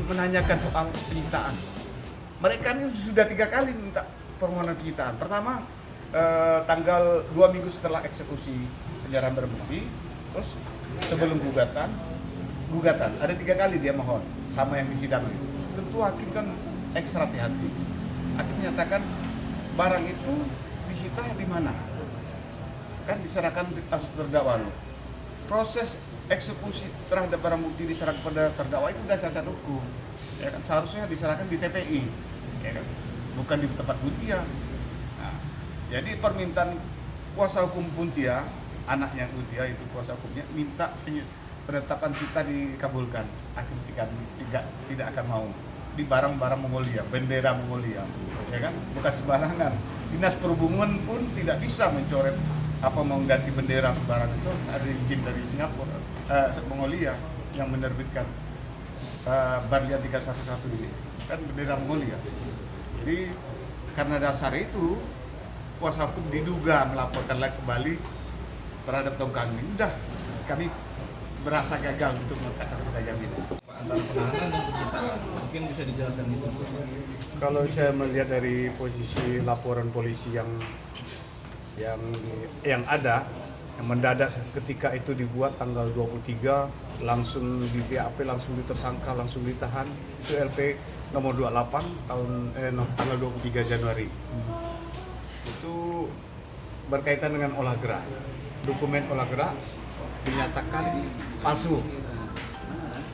menanyakan soal penyitaan. Mereka ini sudah 3 kali minta permohonan penyitaan. Pertama tanggal 2 minggu setelah eksekusi penyerahan barang bukti, terus sebelum gugatan ada 3 kali dia mohon sama yang disidangkan. Tentu hakim kan ekstra hati-hati. Hakim menyatakan barang itu disita di mana? Kan diserahkan terdakwa. Proses eksekusi terhadap barang bukti diserahkan kepada terdakwa itu sudah cacat hukum. Ya kan seharusnya diserahkan di TPI, ya kan? Bukan di tempat Puntia. Nah, jadi permintaan kuasa hukum Puntia, anaknya Puntia itu kuasa hukumnya minta penetapan sita dikabulkan. Hakim tidak akan mau. Di barang-barang Mongolia, bendera Mongolia, ya kan? Bukan sembarangan. Dinas Perhubungan pun tidak bisa mencoret mengganti bendera sembarang, itu ada izin dari Singapura, Mongolia yang menerbitkan Barlian 311 ini kan bendera Mongolia. Jadi karena dasar itu kuasa hukum diduga melaporkan lagi kembali terhadap Tongkang ini. Udah kami berasa gagal untuk meletakkan sita jamin. Antara penahanan dan penyitaan mungkin bisa dijelaskan itu. Kalau saya melihat dari posisi laporan polisi yang ada, yang mendadak ketika itu dibuat tanggal 23 langsung di BAP, langsung ditersangka, langsung ditahan, itu LP nomor 28 tanggal 23 Januari. Itu berkaitan dengan olah gerak. Dokumen olah gerak dinyatakan palsu.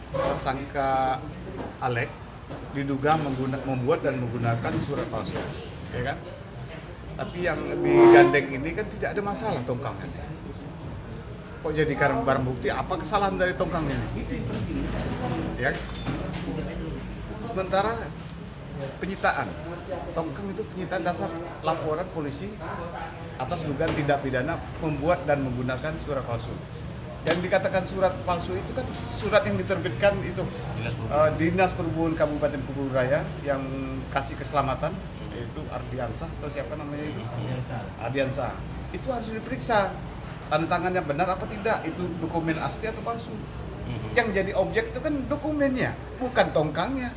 Tersangka Alek diduga membuat dan menggunakan surat palsu, ya kan? Tapi yang digandeng ini kan tidak ada masalah tongkangnya. Kok jadi barang bukti? Apa kesalahan dari tongkang ini? Ya. Sementara penyitaan, tongkang itu penyitaan dasar laporan polisi atas dugaan tindak pidana membuat dan menggunakan surat palsu. Yang dikatakan surat palsu itu kan surat yang diterbitkan itu Dinas Perhubungan Kabupaten Kubu Raya yang kasih keselamatan, yaitu Ardiansah atau siapa namanya itu? Ardiansah. Itu harus diperiksa tanda tangannya benar apa tidak, itu dokumen asli atau palsu. Yang jadi objek itu kan dokumennya, bukan tongkangnya.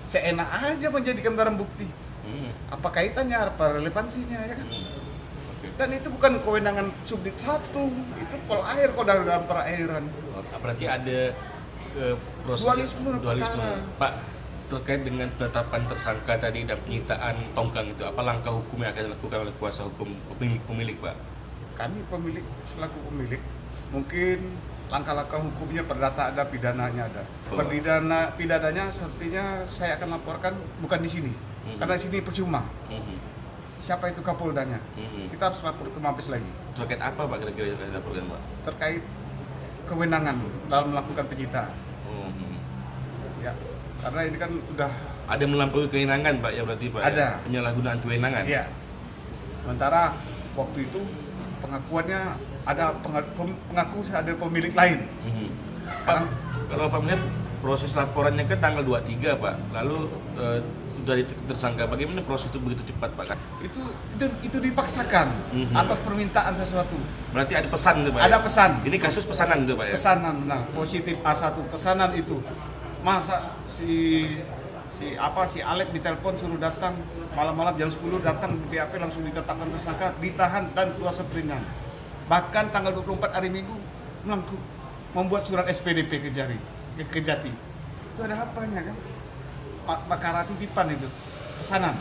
Seenak aja menjadikan barang bukti. Apa kaitannya, apa relevansinya, ya kan? Dan itu bukan kewenangan Subdit 1, itu Polair kok dalam perairan. Berarti ada proses dualisme. Pak, terkait dengan penetapan tersangka tadi dan penyitaan tongkang itu, apa langkah hukum yang akan dilakukan oleh kuasa hukum pemilik, Pak? Kami selaku pemilik, mungkin langkah-langkah hukumnya perdata ada, pidananya ada. Pidananya sepertinya saya akan laporkan bukan di sini, karena di sini percuma. Siapa itu Kapoldanya? Kita harus lapor ke Mabes lagi. Terkait apa Pak kira-kira yang dilaporkan Pak? Terkait kewenangan dalam melakukan penyitaan. Ya, karena ini kan udah ada melampaui kewenangan Pak ya berarti Pak? Ada. Ya? Penyalahgunaan kewenangan? Iya. Sementara waktu itu pengakuannya ada pengaku ada pemilik lain. Pak, kalau Pak melihat proses laporannya ke tanggal 23 Pak, lalu dari tersangka, bagaimana proses itu begitu cepat Pak? Itu dipaksakan atas permintaan sesuatu. Berarti ada pesan tuh Pak? Ada pesan. Ini kasus pesanan tuh Pak ya? Pesanan, benar. Positif A1, pesanan itu. Masa si Alek ditelepon suruh datang malam-malam jam 10 datang di BAP langsung ditetapkan tersangka, ditahan dan keluar seperingan. Bahkan tanggal 24 hari Minggu membuat surat SPDP ke Jati. Itu ada apanya kan? Perkara titipan itu, pesanan.